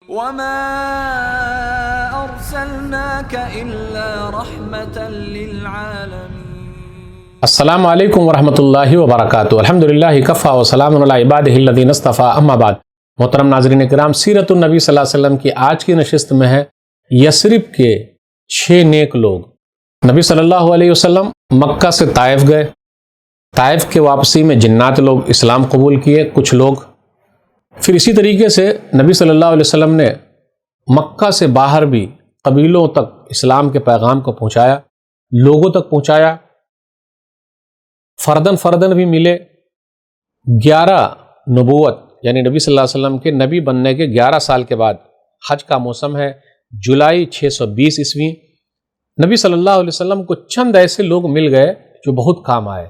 وما أرسلناك إلا رحمة للعالمين۔ السلام علیکم ورحمۃ اللہ وبرکاتہ۔ الحمدللہ کفا وسلام علی عبادہ الذین اصطفیٰ، اما بعد۔ محترم ناظرین کرام، سیرت النبی صلی اللہ علیہ وسلم کی آج کی نشست میں ہے یثرب کے 6 نیک لوگ۔ نبی صلی اللہ علیہ وسلم مکہ سے طائف گئے، طائف کے واپسی میں جنات لوگ اسلام قبول کیے، کچھ لوگ۔ پھر اسی طریقے سے نبی صلی اللہ علیہ وسلم نے مکہ سے باہر بھی قبیلوں تک اسلام کے پیغام کو پہنچایا، لوگوں تک پہنچایا، فردن بھی ملے۔ 11 نبوت یعنی نبی صلی اللہ علیہ وسلم کے نبی بننے کے 11 سال کے بعد، حج کا موسم ہے، جولائی 620 عیسوی، نبی صلی اللہ علیہ وسلم کو چند ایسے لوگ مل گئے جو بہت کام آئے،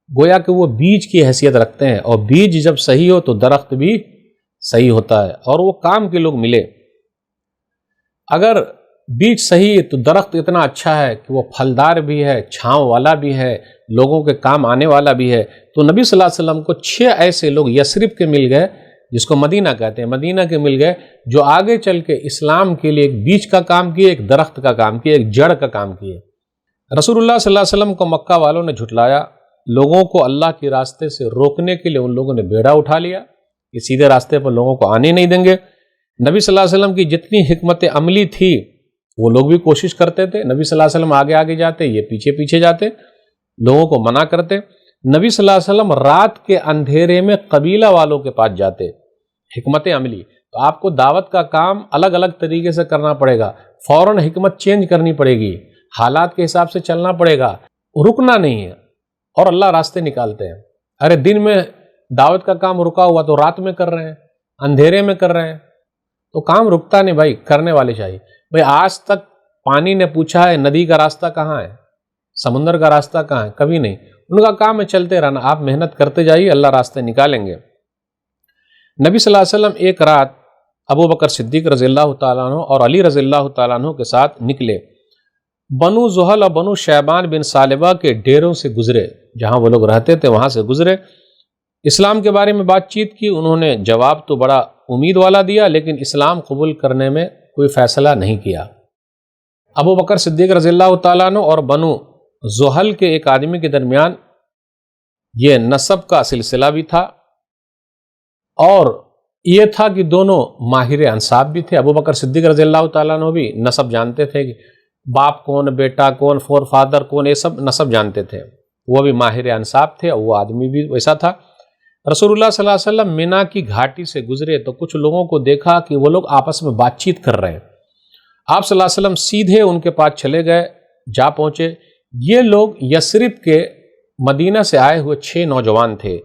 گویا کہ وہ بیج کی حیثیت رکھتے ہیں، اور بیج جب صحیح ہو تو درخت بھی صحیح ہوتا ہے، اور وہ کام کے لوگ ملے۔ اگر بیج صحیح ہے تو درخت اتنا اچھا ہے کہ وہ پھلدار بھی ہے، چھاؤں والا بھی ہے، لوگوں کے کام آنے والا بھی ہے۔ تو نبی صلی اللہ علیہ وسلم کو 6 ایسے لوگ یثرب کے مل گئے، جس کو مدینہ کہتے ہیں، مدینہ کے مل گئے، جو آگے چل کے اسلام کے لیے ایک بیج کا کام کیے، ایک درخت کا کام کیے، ایک جڑ کا کام کیے۔ رسول اللہ صلی اللہ علیہ وسلم کو مکہ والوں نے جھٹلایا، لوگوں کو اللہ کے راستے سے روکنے کے لیے ان لوگوں نے بیڑا اٹھا لیا کہ سیدھے راستے پر لوگوں کو آنے نہیں دیں گے۔ نبی صلی اللہ علیہ وسلم کی جتنی حکمت عملی تھی وہ لوگ بھی کوشش کرتے تھے، نبی صلی اللہ علیہ وسلم آگے جاتے، یہ پیچھے جاتے، لوگوں کو منع کرتے۔ نبی صلی اللہ علیہ وسلم رات کے اندھیرے میں قبیلہ والوں کے پاس جاتے، حکمت عملی۔ تو آپ کو دعوت کا کام الگ طریقے سے کرنا پڑے گا، فوراً حکمت چینج کرنی پڑے گی، حالات کے حساب سے چلنا پڑے گا، رکنا نہیں ہے، اور اللہ راستے نکالتے ہیں۔ ارے دن میں دعوت کا کام رکا ہوا تو رات میں کر رہے ہیں، اندھیرے میں کر رہے ہیں، تو کام رکتا نہیں بھائی، کرنے والے چاہیے۔ بھائی آج تک پانی نے پوچھا ہے ندی کا راستہ کہاں ہے، سمندر کا راستہ کہاں ہے؟ کبھی نہیں۔ ان کا کام ہے چلتے رہنا، آپ محنت کرتے جائیے، اللہ راستے نکالیں گے۔ نبی صلی اللہ علیہ وسلم ایک رات ابو بکر صدیق رضی اللہ تعالیٰ عنہ اور علی رضی اللہ تعالیٰ عنہ کے ساتھ نکلے، بنو زحل اور بنو شیبان بن ثعلبہ کے ڈیروں سے گزرے، جہاں وہ لوگ رہتے تھے وہاں سے گزرے۔ اسلام کے بارے میں بات چیت کی، انہوں نے جواب تو بڑا امید والا دیا، لیکن اسلام قبول کرنے میں کوئی فیصلہ نہیں کیا۔ ابو بکر صدیق رضی اللہ تعالیٰ عنہ اور بنو زحل کے ایک آدمی کے درمیان یہ نسب کا سلسلہ بھی تھا، اور یہ تھا کہ دونوں ماہر انساب بھی تھے۔ ابو بکر صدیق رضی اللہ تعالیٰ عنہ بھی نسب جانتے تھے کہ باپ کون، بیٹا کون، فور فادر کون، یہ سب نسب جانتے تھے، وہ بھی ماہر انساب تھے، اور وہ آدمی بھی ویسا تھا۔ رسول اللہ صلی اللہ علیہ وسلم مینا کی گھاٹی سے گزرے تو کچھ لوگوں کو دیکھا کہ وہ لوگ آپس میں بات چیت کر رہے ہیں۔ آپ صلی اللہ علیہ وسلم سیدھے ان کے پاس چلے گئے، جا پہنچے۔ یہ لوگ یثرب کے مدینہ سے آئے ہوئے 6 نوجوان تھے،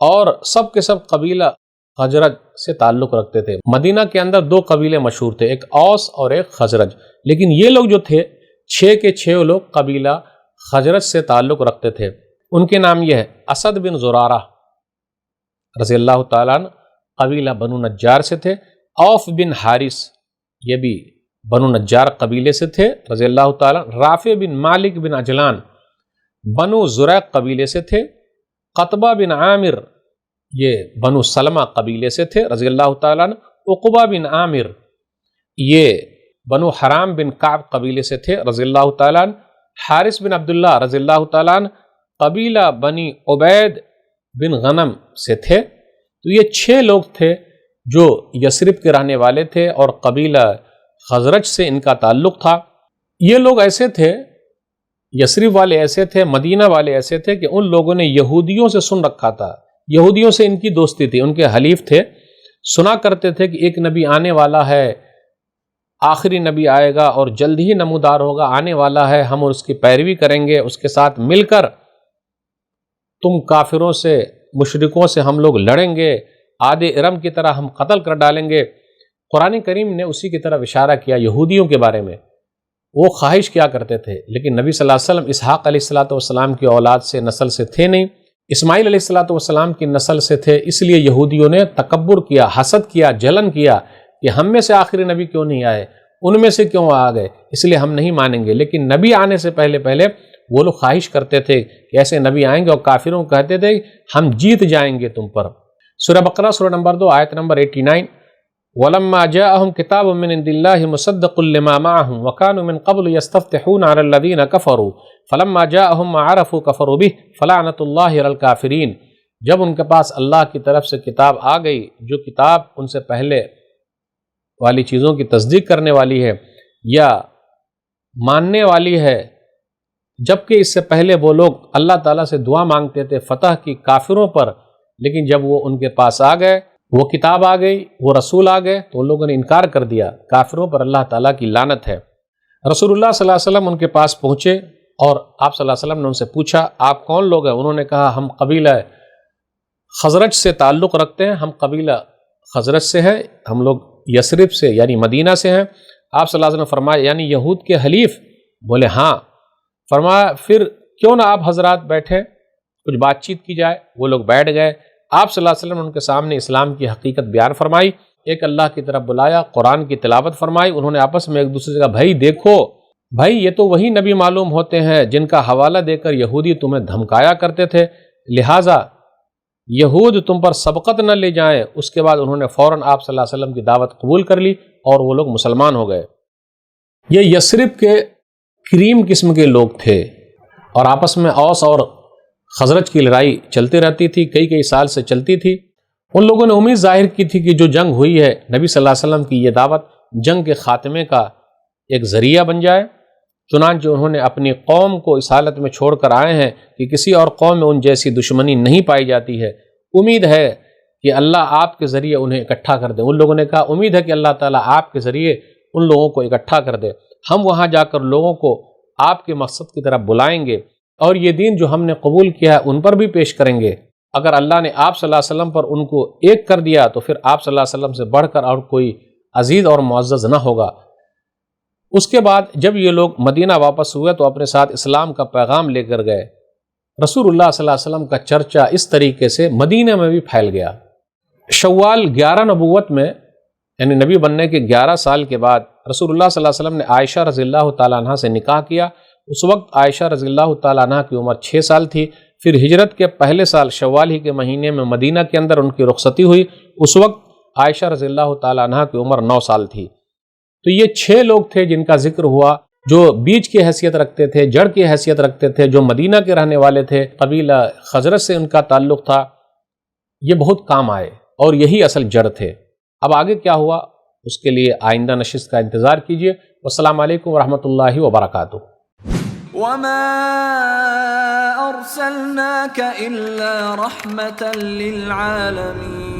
اور سب کے سب قبیلہ خزرج سے تعلق رکھتے تھے۔ مدینہ کے اندر 2 قبیلے مشہور تھے، ایک اوس اور ایک خزرج، لیکن یہ لوگ جو تھے 6 کے 6 لوگ قبیلہ خزرج سے تعلق رکھتے تھے۔ ان کے نام یہ ہے: اسد بن زرارہ رضی اللہ تعالیٰ عنہ قبیلہ بنو نجار سے تھے، اوف بن حارث یہ بھی بنو نجار قبیلے سے تھے رضی اللہ تعالیٰ عنہ، رافع بن مالک بن عجلان بنو زریق قبیلے سے تھے، قطبہ بن عامر یہ بنو سلمہ قبیلے سے تھے رضی اللہ تعالیٰ عنہ، عقبہ بن عامر یہ بنو حرام بن کعب قبیلے سے تھے رضی اللہ تعالیٰ عنہ، حارث بن عبداللہ رضی اللہ تعالیٰ عنہ قبیلہ بنی عبید بن غنم سے تھے۔ تو یہ 6 لوگ تھے جو یثرب کے رہنے والے تھے، اور قبیلہ خزرج سے ان کا تعلق تھا۔ یہ لوگ ایسے تھے، یثرب والے ایسے تھے، مدینہ والے ایسے تھے کہ ان لوگوں نے یہودیوں سے سن رکھا تھا، یہودیوں سے ان کی دوستی تھی، ان کے حلیف تھے، سنا کرتے تھے کہ ایک نبی آنے والا ہے، آخری نبی آئے گا اور جلد ہی نمودار ہوگا، آنے والا ہے، ہم اس کی پیروی کریں گے، اس کے ساتھ مل کر تم کافروں سے، مشرکوں سے ہم لوگ لڑیں گے، عاد ارم کی طرح ہم قتل کر ڈالیں گے۔ قرآن کریم نے اسی کی طرف اشارہ کیا یہودیوں کے بارے میں۔ وہ خواہش کیا کرتے تھے، لیکن نبی صلی اللہ علیہ وسلم اسحاق علیہ السلام کی اولاد سے، نسل سے تھے نہیں، اسماعیل علیہ السلام کی نسل سے تھے، اس لیے یہودیوں نے تکبر کیا، حسد کیا، جلن کیا کہ ہم میں سے آخری نبی کیوں نہیں آئے، ان میں سے کیوں آ گئے، اس لیے ہم نہیں مانیں گے۔ لیکن نبی آنے سے پہلے وہ لوگ خواہش کرتے تھے کہ ایسے نبی آئیں گے، اور کافروں کو کہتے تھے ہم جیت جائیں گے تم پر۔ سورہ بقرہ سورہ نمبر 2 آیت نمبر 89، وَلَمَّا جَاءَهُمْ كِتَابٌ مِّنْ عِندِ اللَّهِ مُصَدِّقٌ لِّمَا مَعَهُمْ وَكَانُوا مِن قَبْلُ يَسْتَفْتِحُونَ عَلَى الَّذِينَ كَفَرُوا فَلَمَّا جَاءَهُم مَّا عَرَفُوا كَفَرُوا بِهِ فَلَعْنَةُ اللَّهِ عَلَى الْكَافِرِينَ۔ جب ان کے پاس اللہ کی طرف سے کتاب آ گئی جو کتاب ان سے پہلے والی چیزوں کی تصدیق کرنے والی ہے یا ماننے والی ہے، جبکہ اس سے پہلے وہ لوگ اللہ تعالیٰ سے دعا مانگتے تھے فتح کی کافروں پر، لیکن جب وہ ان کے پاس آ گئے، وہ کتاب آ گئی، وہ رسول آ گئے، تو ان لوگوں نے انکار کر دیا۔ کافروں پر اللہ تعالیٰ کی لعنت ہے۔ رسول اللہ صلی اللہ علیہ وسلم ان کے پاس پہنچے اور آپ صلی اللہ علیہ وسلم نے ان سے پوچھا آپ کون لوگ ہیں؟ انہوں نے کہا ہم قبیلہ خزرج سے تعلق رکھتے ہیں، ہم قبیلہ خزرج سے ہیں، ہم لوگ یثرب سے یعنی مدینہ سے ہیں۔ آپ صلی اللہ علیہ وسلم نے فرمایا یعنی یہود کے حلیف؟ بولے ہاں۔ فرمایا پھر کیوں نہ آپ حضرات بیٹھے کچھ بات چیت کی جائے۔ وہ لوگ بیٹھ گئے۔ آپ صلی اللہ علیہ وسلم نے ان کے سامنے اسلام کی حقیقت بیان فرمائی، ایک اللہ کی طرف بلایا، قرآن کی تلاوت فرمائی۔ انہوں نے آپس میں ایک دوسرے سے کہا بھائی دیکھو، بھائی یہ تو وہی نبی معلوم ہوتے ہیں جن کا حوالہ دے کر یہودی تمہیں دھمکایا کرتے تھے، لہٰذا یہود تم پر سبقت نہ لے جائیں۔ اس کے بعد انہوں نے فوراً آپ صلی اللہ علیہ وسلم کی دعوت قبول کر لی اور وہ لوگ مسلمان ہو گئے۔ یہ یثرب کے کریم قسم کے لوگ تھے اور آپس میں اوس اور خزرج کی لڑائی چلتی رہتی تھی، کئی سال سے چلتی تھی۔ ان لوگوں نے امید ظاہر کی تھی کہ جو جنگ ہوئی ہے نبی صلی اللہ علیہ وسلم کی یہ دعوت جنگ کے خاتمے کا ایک ذریعہ بن جائے، چنانچہ انہوں نے اپنی قوم کو اس حالت میں چھوڑ کر آئے ہیں کہ کسی اور قوم میں ان جیسی دشمنی نہیں پائی جاتی ہے، امید ہے کہ اللہ آپ کے ذریعے انہیں اکٹھا کر دے۔ ان لوگوں نے کہا امید ہے کہ اللہ تعالیٰ آپ کے ذریعے ان لوگوں کو اکٹھا کر دے، ہم وہاں جا کر لوگوں کو آپ کے مقصد کی طرف بلائیں گے اور یہ دین جو ہم نے قبول کیا ہے ان پر بھی پیش کریں گے۔ اگر اللہ نے آپ صلی اللہ علیہ وسلم پر ان کو ایک کر دیا تو پھر آپ صلی اللہ علیہ وسلم سے بڑھ کر اور کوئی عزیز اور معزز نہ ہوگا۔ اس کے بعد جب یہ لوگ مدینہ واپس ہوئے تو اپنے ساتھ اسلام کا پیغام لے کر گئے۔ رسول اللہ صلی اللہ علیہ وسلم کا چرچا اس طریقے سے مدینہ میں بھی پھیل گیا۔ شوال 11 نبوت میں یعنی نبی بننے کے 11 سال کے بعد رسول اللہ صلی اللہ علیہ وسلم نے عائشہ رضی اللہ تعالیٰ عنہ سے نکاح کیا۔ اس وقت عائشہ رضی اللہ تعالیٰ عنہ کی عمر 6 سال تھی۔ پھر ہجرت کے پہلے سال شوال ہی کے مہینے میں مدینہ کے اندر ان کی رخصتی ہوئی، اس وقت عائشہ رضی اللہ تعالیٰ عنہ کی عمر 9 سال تھی۔ تو یہ 6 لوگ تھے جن کا ذکر ہوا، جو بیج کی حیثیت رکھتے تھے، جڑ کی حیثیت رکھتے تھے، جو مدینہ کے رہنے والے تھے، قبیلہ خزرج سے ان کا تعلق تھا۔ یہ بہت کام آئے اور یہی اصل جڑ تھے۔ اب آگے کیا ہوا اس کے لیے آئندہ نشست کا انتظار کیجیے۔ والسلام علیکم ورحمۃ اللہ وبرکاتہ۔ وما أرسلناك إلا رحمة للعالمين